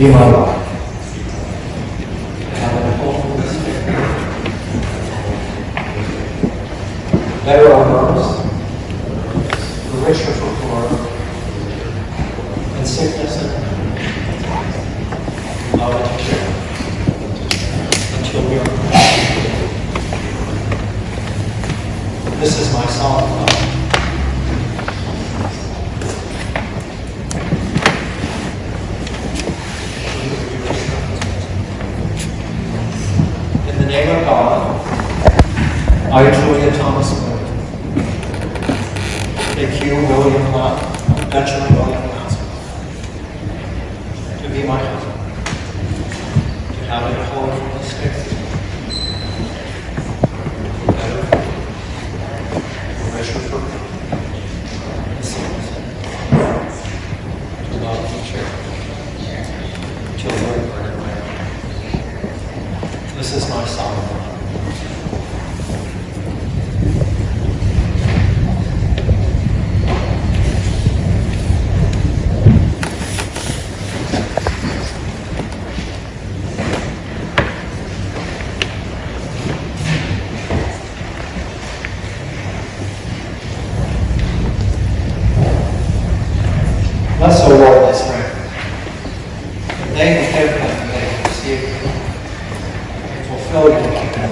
be my wife. Have an Holy Spirit. Better or worse, for richer or for poorer, in sickness and health, love and care, until we are perfect. This is my song of love. In the name of God, I, Julia Thomas Miller, take you, William Benjamin William Lazo, to be my husband, to have a Holy Spirit, for better, for richer, for sinners, to love and share, children, and marriage. This is my song. Bless, O Lord, this prayer. That they who give them, they receive and fulfill your kingdom.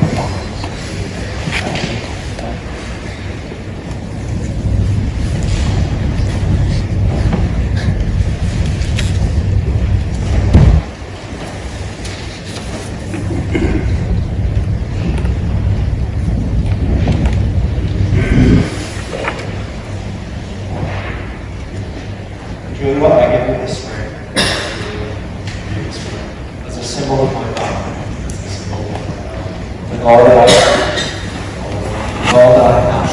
Julia, I give you this ring as a symbol of my power, with all that I am, with all that I have.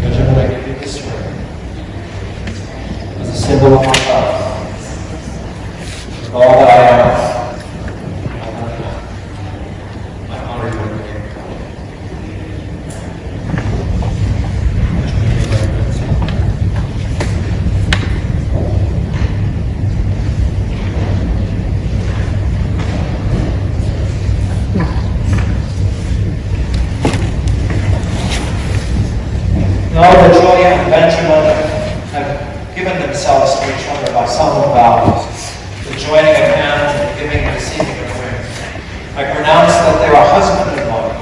Benjamin, I give you this ring as a symbol of my love, with all that I am, all that I have, I honor you in the name of God. Know that Julia and Benjamin have given themselves to each other by solemn vows, the joining of hands and the giving and receiving of rings. I pronounce that they are husband and wife,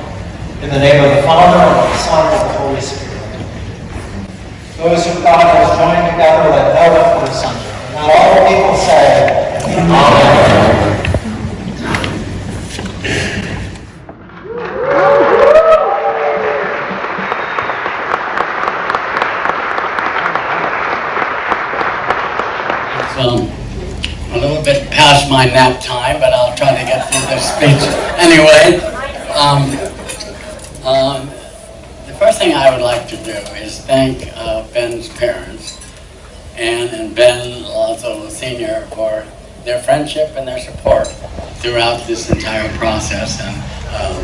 in the name of the Father, and of the Son, and of the Holy Spirit. Those whom God has joined together, let no one put asunder. And let all the people say, Amen. A little bit past my nap time, but I'll try to get through this speech anyway. The first thing I would like to do is thank Ben's parents, Anne and Ben Lazo Sr., for their friendship and their support throughout this entire process, and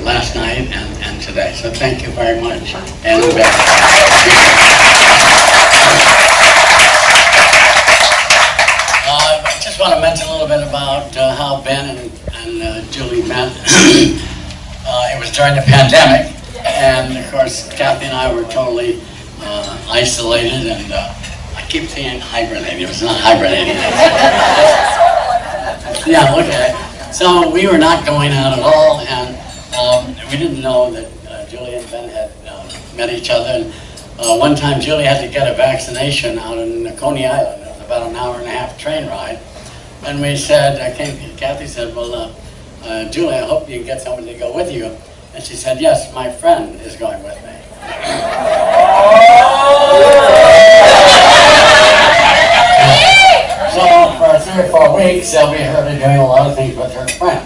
last night and today. So thank you very much, Anne and Ben. I just want to mention a little bit about how Ben and Julie met. It was during the pandemic, and of course Kathy and I were totally isolated, and I keep saying hibernating. It was not hibernating. Yeah, okay. So we were not going out at all, and we didn't know that Julie and Ben had met each other. And one time Julie had to get a vaccination out in Coney Island. It was about an hour and a half train ride. And we said, Kathy said, well, Julie, I hope you can get somebody to go with you. And she said, yes, my friend is going with me. So for 3 or 4 weeks, we heard her doing a lot of things with her friend.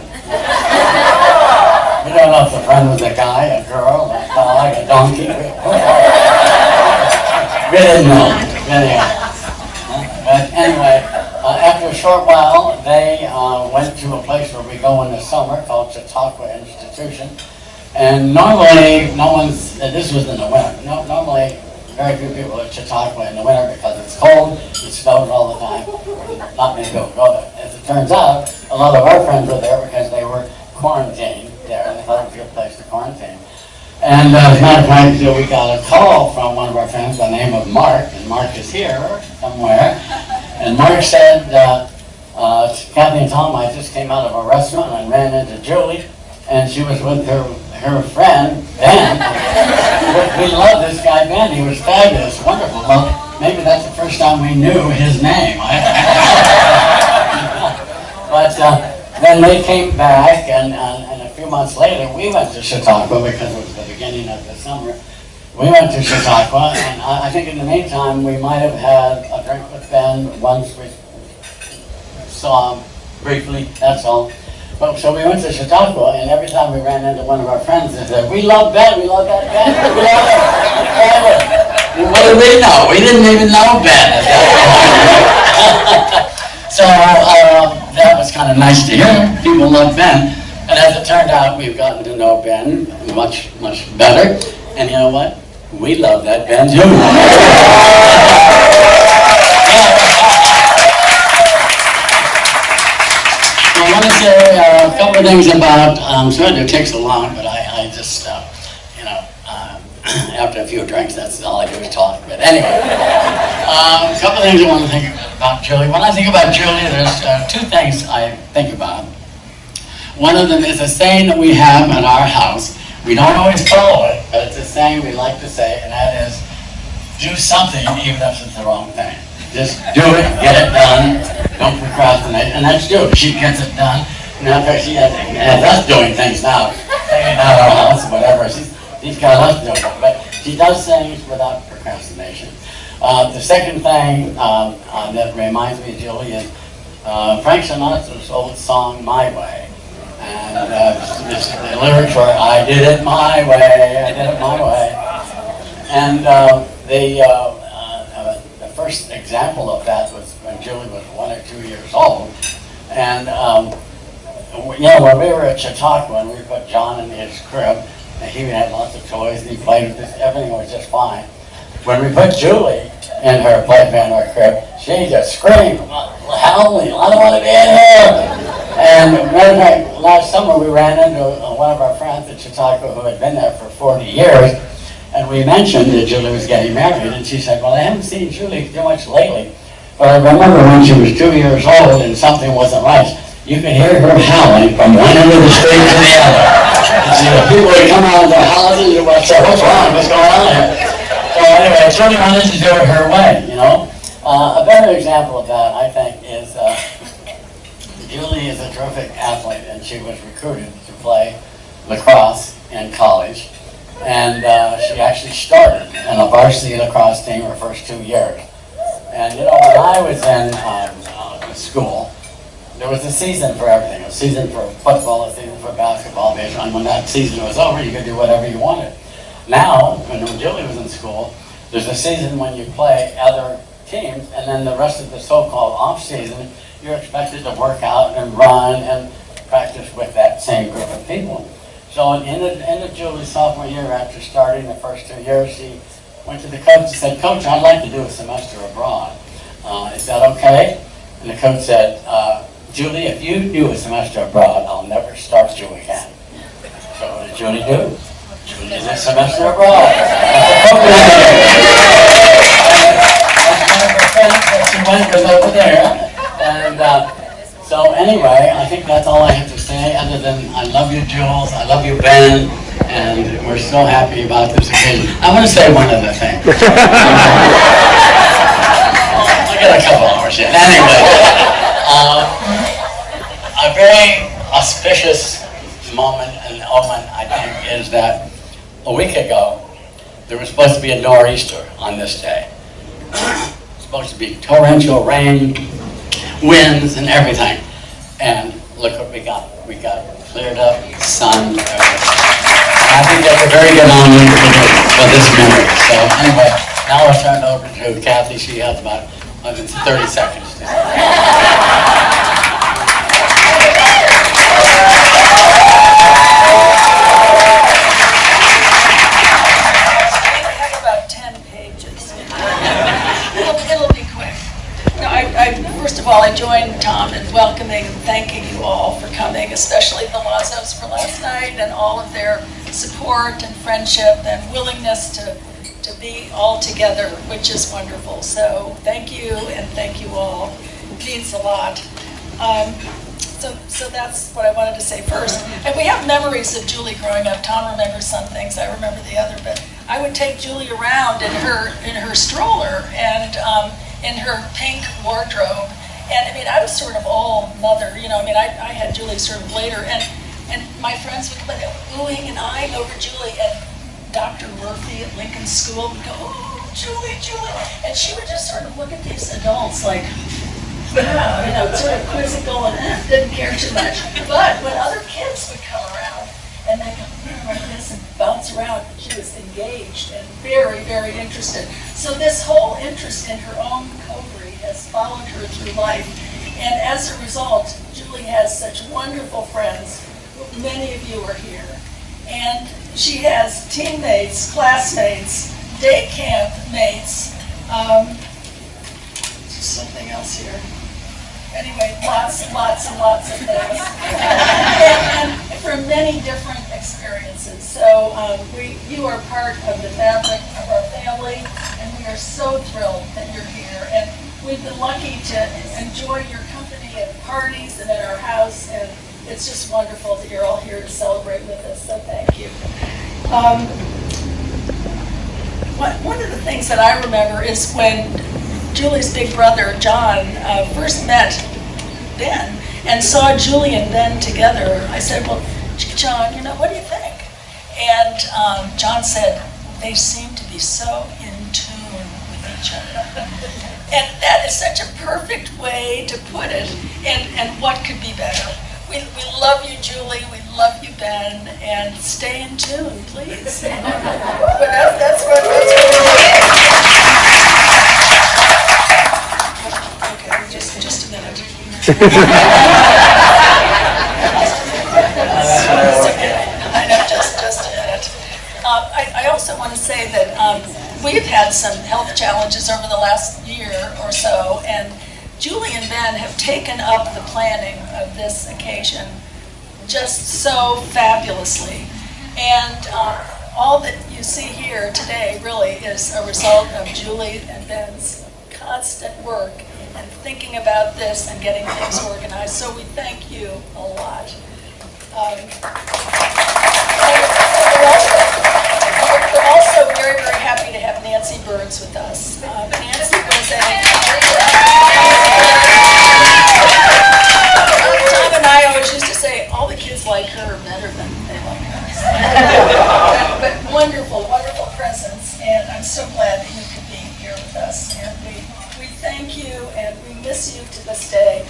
We don't know if the friend was a guy, a girl, a dog, a donkey. We didn't know. Anyhow. But anyway, after a short while, they went to a place where we go in the summer called Chautauqua Institution. And normally, this was in the winter, normally very few people at Chautauqua in the winter because it's cold, it snows all the time, not many people go there. As it turns out, a lot of our friends were there because they were quarantined there, and they thought it was a good place to quarantine. And as a matter of fact, we got a call from one of our friends by the name of Mark, and Mark is here somewhere. And Mark said, Kathy and Tom, I just came out of a restaurant and ran into Julie, and she was with her friend, Ben. We love this guy, Ben. He was fabulous, wonderful. Well, maybe that's the first time we knew his name. But then they came back, and a few months later, we went to Chautauqua because it was the beginning of the summer. We went to Chautauqua, and I think in the meantime, we might have had a drink with Ben once. We saw him briefly, that's all. But, so we went to Chautauqua, and every time we ran into one of our friends, they said, we love Ben, we love that Ben, we love it. Well, what did we know? We didn't even know Ben at that point. So that was kind of nice to hear. People love Ben. And as it turned out, we've gotten to know Ben much, much better. And you know what? We love that Ben too. I want to say a couple of things about, I'm sorry it takes so long, but I just, after a few drinks, that's all I do is talk. But anyway, a couple of things I want to think about Julie. When I think about Julie, there's two things I think about. One of them is a saying that we have at our house. We don't always follow it, but it's a saying we like to say, and that is, do something even if it's the wrong thing. Just do it, get it done, don't procrastinate, and that's Julie. She gets it done. Now, in fact, she has us doing things now, hanging out our house, whatever. She's got us doing it, but she does things without procrastination. The second thing that reminds me of Julie is Frank Sinatra's old song, My Way. And the lyrics were, I did it my way, I did it my way. And the first example of that was when Julie was 1 or 2 years old. And when we were at Chautauqua and we put John in his crib, and he had lots of toys and he played with this, everything was just fine. When we put Julie in her playpen or crib, she just screamed, help me, I don't want to be in here. And matter of fact, last summer we ran into one of our friends at Chautauqua who had been there for 40 years, and we mentioned that Julie was getting married, and she said, well, I haven't seen Julie too much lately, but I remember when she was 2 years old and something wasn't right, you could hear her howling from one end of the street to the other. And people would come out of their houses and would say, what's wrong, what's going on here? So anyway, Julie wanted to do it her way, you know. A better example of that, I think, is Julie is a terrific athlete, and she was recruited to play lacrosse in college. And she actually started in a varsity lacrosse team her first 2 years. And you know, when I was in school, there was a season for everything. A season for football, a season for basketball, baseball. And when that season was over, you could do whatever you wanted. Now, when Julie was in school, there's a season when you play other teams, and then the rest of the so-called off-season, you're expected to work out and run and practice with that same group of people. So at the end of Julie's sophomore year, after starting the first 2 years, she went to the coach and said, Coach, I'd like to do a semester abroad. Is that okay? And the coach said, Julie, if you do a semester abroad, I'll never start you again. So what did Julie do? Julie did a semester abroad. She went was over there. And so anyway, I think that's all I have to say, other than I love you, Jules, I love you, Ben, and we're so happy about this occasion. I want to say one other thing. I got a couple hours yet. Anyway, a very auspicious moment and omen, I think, is that a week ago, there was supposed to be a nor'easter on this day. Supposed to be torrential rain, winds, and everything. And look what we got. We got cleared up, sun, everything. And I think that's a very good honor for this memory. So anyway, now I'll turn it over to Kathy. She has about It's 30 seconds. About 10 pages. It'll be quick. No, first of all, I join Tom in welcoming and thanking you all for coming, especially the Lazos for last night and all of their support and friendship and willingness to be all together, which is wonderful. So thank you, and thank you all. It means a lot. So that's what I wanted to say first. And we have memories of Julie growing up. Tom remembers some things, I remember the other, but I would take Julie around in her stroller and in her pink wardrobe. And I mean, I was sort of all mother, I mean, I had Julie sort of later, and my friends would come in, oohing and eyeing over Julie, and Dr. Murphy at Lincoln School would go, oh, Julie, and she would just sort of look at these adults like, wow, sort of quizzical and didn't care too much. But when other kids would come around and they go, like this and bounce around, she was engaged and very, very interested. So this whole interest in her own coterie has followed her through life. And as a result, Julie has such wonderful friends. Many of you are here. And she has teammates, classmates, day camp mates, something else here. Anyway, lots and lots and lots of things. and from many different experiences. So you are part of the fabric of our family, and we are so thrilled that you're here. And we've been lucky to enjoy your company at parties and at our house, and it's just wonderful that you're all here to celebrate with us, so thank you. One of the things that I remember is when Julie's big brother, John, first met Ben and saw Julie and Ben together. I said, well, John, what do you think? And John said, they seem to be so in tune with each other. And that is such a perfect way to put it, and what could be better? We love you, Julie. We love you, Ben. And stay in tune, please. But that's what okay, just a minute. I know, just a minute. I also want to say that we've had some health challenges over the last year or so, and Julie and Ben have taken up the planning of this occasion just so fabulously. And all that you see here today really is a result of Julie and Ben's constant work and thinking about this and getting things organized. So we thank you a lot. We're also very, very happy to have Nancy Burns with us. Nancy was Tom and I always used to say, all the kids like her better than they like us. But wonderful, wonderful presence, and I'm so glad that you could be here with us. And we thank you, and we miss you to this day.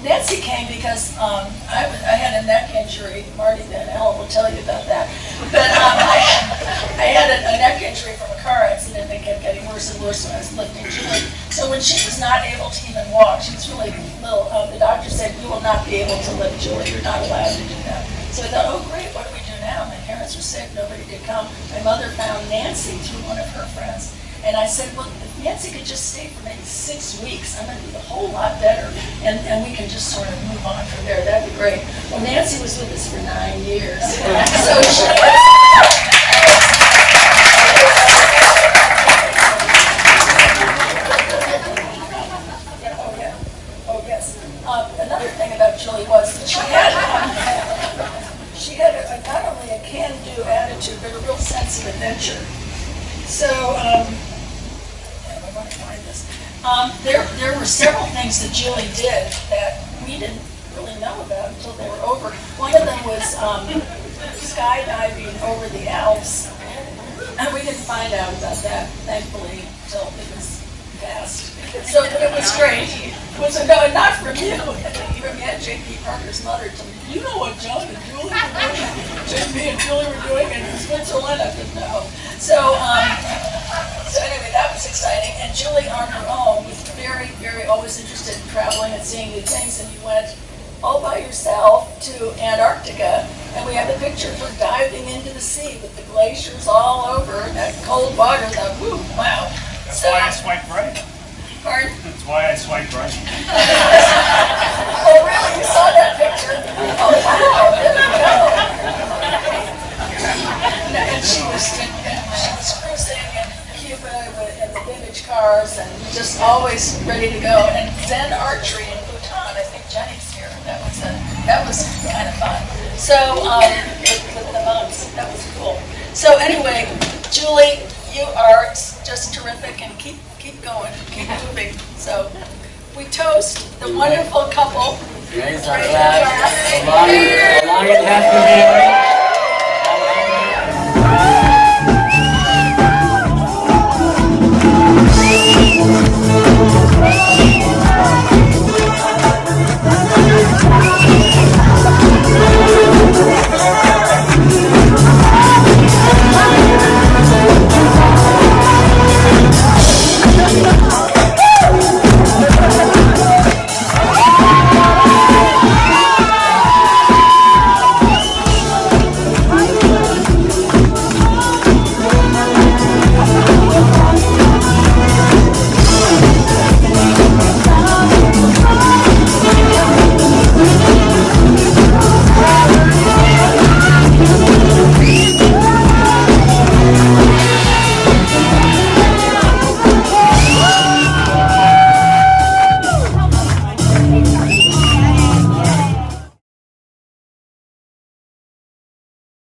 Nancy came because I had a neck injury. Marty Van Ellen will tell you about that. But I had a neck injury from a car accident that kept getting worse and worse when I was lifting Julie. So when she was not able to even walk, she was really little, the doctor said, you will not be able to lift Julie. You're not allowed to do that. So I thought, oh great, what do we do now? My parents were sick, nobody could come. My mother found Nancy through one of her friends. And I said, well, if Nancy could just stay for maybe 6 weeks, I'm going to be a whole lot better, and we can just sort of move on from there. That'd be great. Well, Nancy was with us for 9 years. So she Oh, yes. Another thing about Julie was she had not only a can-do attitude, but a real sense of adventure. So, there were several things that Julie did that we didn't really know about until they were over. One of them was skydiving over the Alps. And we didn't find out about that, thankfully, until it was past. So it was great. It was not from you. From J.P. Parker's mother told me, you know what John and Julie were doing? J.P. and Julie were doing in Switzerland? I didn't know. So anyway, anyway, that was exciting. And Julie on her own was very, very always interested in traveling and seeing new things. And you went all by yourself to Antarctica. And we have a picture of her diving into the sea with the glaciers all over and that cold water. That, woo, wow. That's why I swiped right. Pardon? That's why I swiped right. Oh, really? You saw that picture? Oh, wow. There you go. And she was cruising in Cuba in the vintage cars and just always ready to go. And then archery in Bhutan. I think Jenny's here. That was kind of fun. So with the monks, that was cool. So anyway, Julie, you are just terrific, and keep going, keep moving. So we toast the wonderful couple. Raise our glass. A long and happy marriage.